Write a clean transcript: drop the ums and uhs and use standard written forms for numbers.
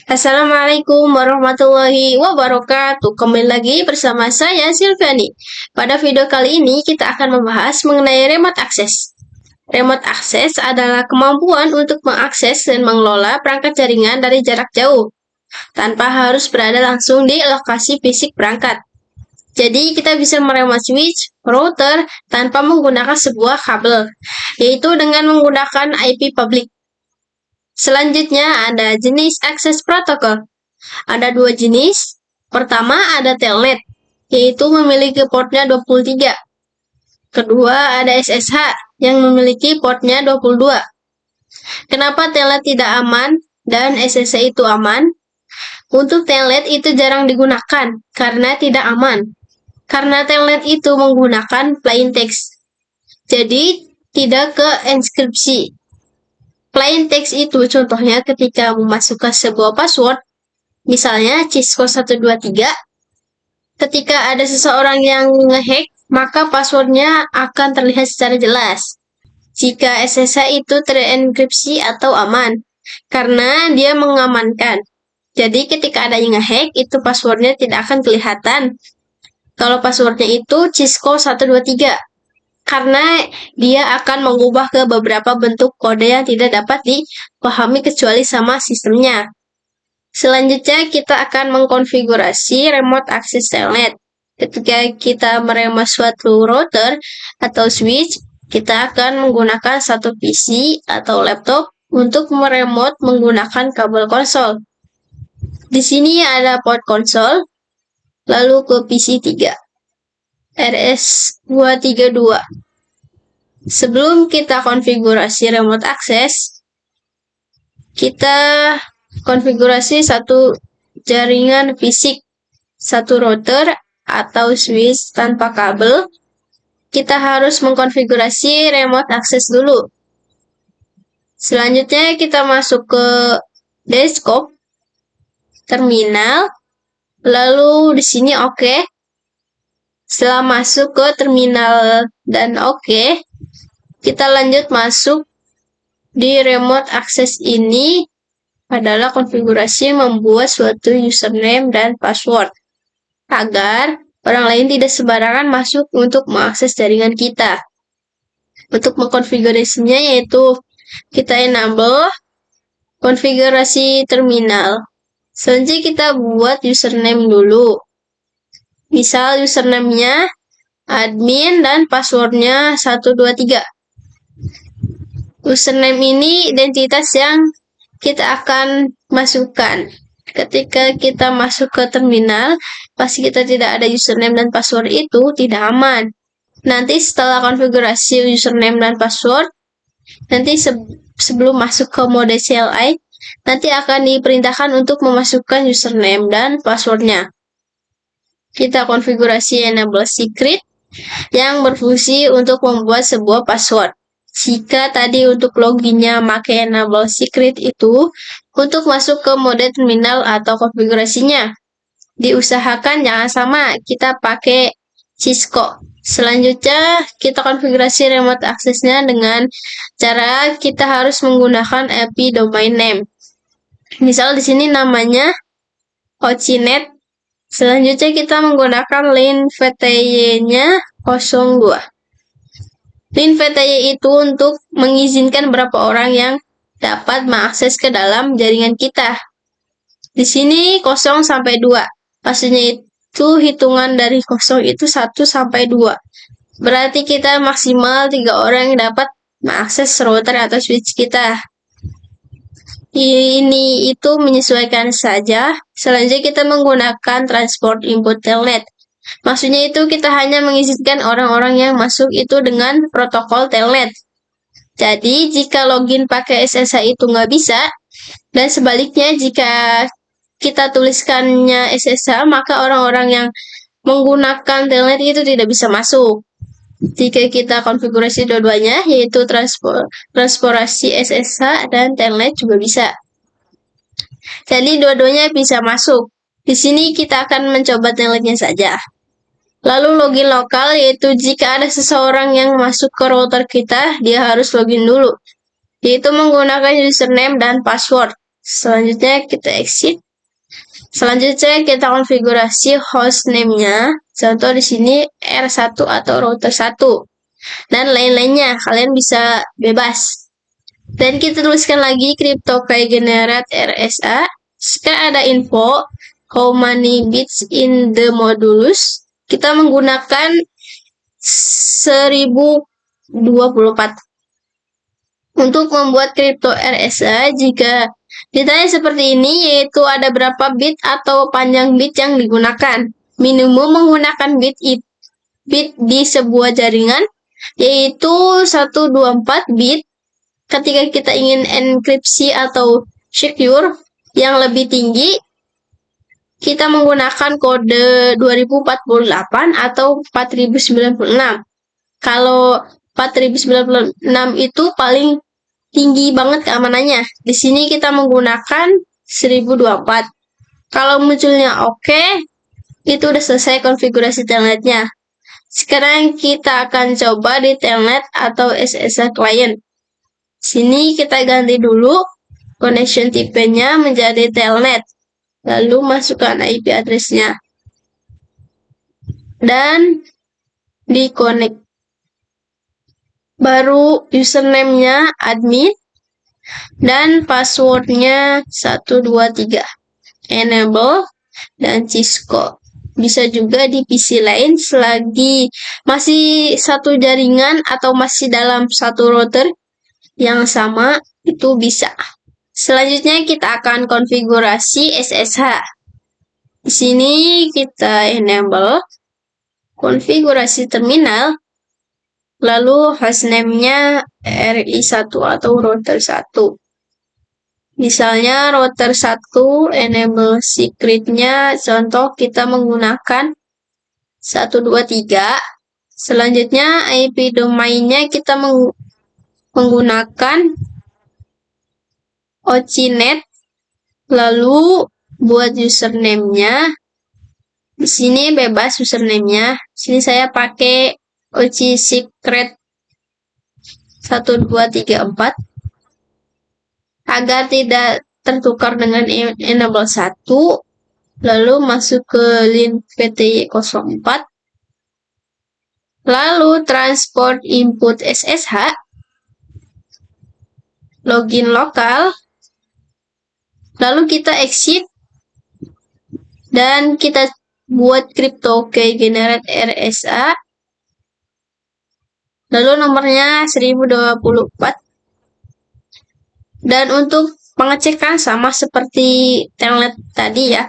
Assalamualaikum warahmatullahi wabarakatuh. Kembali lagi bersama saya Silviani. Pada video kali ini kita akan membahas mengenai remote access. Remote access adalah kemampuan untuk mengakses dan mengelola perangkat jaringan dari jarak jauh tanpa harus berada langsung di lokasi fisik perangkat. Jadi kita bisa meremote switch, router tanpa menggunakan sebuah kabel, yaitu dengan menggunakan IP public. Selanjutnya ada jenis access protocol. Ada dua jenis. Pertama ada telnet, yaitu memiliki portnya 23. Kedua ada SSH, yang memiliki portnya 22. Kenapa telnet tidak aman dan SSH itu aman? Untuk telnet itu jarang digunakan karena tidak aman. Karena telnet itu menggunakan plain text. Jadi tidak ke enkripsi. Plain text itu contohnya ketika memasukkan sebuah password, misalnya Cisco 123, ketika ada seseorang yang ngehack, maka passwordnya akan terlihat secara jelas. Jika SSH itu terenkripsi atau aman, karena dia mengamankan. Jadi ketika ada yang ngehack, itu passwordnya tidak akan kelihatan. Kalau passwordnya itu Cisco 123, karena dia akan mengubah ke beberapa bentuk kode yang tidak dapat dipahami kecuali sama sistemnya. Selanjutnya kita akan mengkonfigurasi remote access telnet. Ketika kita meremote suatu router atau switch, kita akan menggunakan satu PC atau laptop untuk meremote menggunakan kabel konsol. Di sini ada port konsol, lalu ke PC 3. RS232. Sebelum kita konfigurasi remote access, kita konfigurasi satu jaringan fisik, satu router atau switch tanpa kabel. Kita harus mengkonfigurasi remote access dulu. Selanjutnya kita masuk ke desktop, terminal, lalu di sini oke. Setelah masuk ke terminal dan oke, kita lanjut masuk di remote access. Ini adalah konfigurasi membuat suatu username dan password agar orang lain tidak sembarangan masuk untuk mengakses jaringan kita. Untuk mengkonfigurasinya yaitu kita enable konfigurasi terminal. Selanjutnya kita buat username dulu. Misal username-nya admin dan passwordnya 123. Username ini identitas yang kita akan masukkan. Ketika kita masuk ke terminal, pasti kita tidak ada username dan password, itu tidak aman. Nanti setelah konfigurasi username dan password, nanti sebelum masuk ke mode CLI, nanti akan diperintahkan untuk memasukkan username dan passwordnya. Kita konfigurasi enable secret yang berfungsi untuk membuat sebuah password. Jika tadi untuk loginnya pakai enable secret itu, untuk masuk ke mode terminal atau konfigurasinya, diusahakan jangan sama, kita pakai Cisco. Selanjutnya, kita konfigurasi remote access-nya dengan cara kita harus menggunakan IP domain name. Misal di sini namanya Ocinet. Selanjutnya kita menggunakan link VTY-nya 02. Link VTY itu untuk mengizinkan berapa orang yang dapat mengakses ke dalam jaringan kita. Di sini 0 sampai 2. Pastinya itu hitungan dari 0 itu 1 sampai 2. Berarti kita maksimal 3 orang yang dapat mengakses router atau switch kita. Ini itu menyesuaikan saja. Selanjutnya kita menggunakan transport input telnet. Maksudnya itu kita hanya mengizinkan orang-orang yang masuk itu dengan protokol telnet. Jadi jika login pakai SSH itu nggak bisa, dan sebaliknya jika kita tuliskannya SSH, maka orang-orang yang menggunakan telnet itu tidak bisa masuk. Jika kita konfigurasi dua-duanya, yaitu transportasi SSH dan telnet juga bisa. Jadi dua-duanya bisa masuk. Di sini kita akan mencoba telnetnya saja. Lalu login lokal, yaitu jika ada seseorang yang masuk ke router kita, dia harus login dulu, yaitu menggunakan username dan password. Selanjutnya kita exit. Selanjutnya kita konfigurasi hostname-nya. Contoh di sini R1 atau router 1. Dan lain-lainnya, kalian bisa bebas. Dan kita tuliskan lagi CryptoKey generate RSA. Sekarang ada info how many bits in the modulus. Kita menggunakan 1024. Untuk membuat crypto RSA, jika ditanya seperti ini, yaitu ada berapa bit atau panjang bit yang digunakan. Minimum menggunakan bit di sebuah jaringan, yaitu 124 bit. Ketika kita ingin enkripsi atau secure yang lebih tinggi, kita menggunakan kode 2048 atau 4096. Kalau 4096 itu paling tinggi banget keamanannya. Di sini kita menggunakan 1024. Kalau munculnya oke, itu udah selesai konfigurasi telnetnya. Sekarang kita akan coba di telnet atau SSH client. Sini kita ganti dulu connection tipenya menjadi telnet. Lalu masukkan IP address-nya. Dan di connect. Baru username-nya admin dan password-nya 123. Enable dan Cisco. Bisa juga di PC lain selagi masih satu jaringan atau masih dalam satu router yang sama, itu bisa. Selanjutnya kita akan konfigurasi SSH. Di sini kita enable konfigurasi terminal. Lalu hostname-nya RI1 atau router 1. Misalnya router 1 enable secret-nya, contoh kita menggunakan 123. Selanjutnya IP domainnya kita menggunakan OCNet. Lalu buat username-nya, di sini bebas username-nya. Di sini saya pakai OC secret 1234 agar tidak tertukar dengan enable 1. Lalu masuk ke link PTY 04. Lalu transport input SSH. Login lokal. Lalu kita exit. Dan kita buat CryptoKey generate RSA. Lalu nomornya 1024. Dan untuk pengecekan sama seperti telnet tadi ya.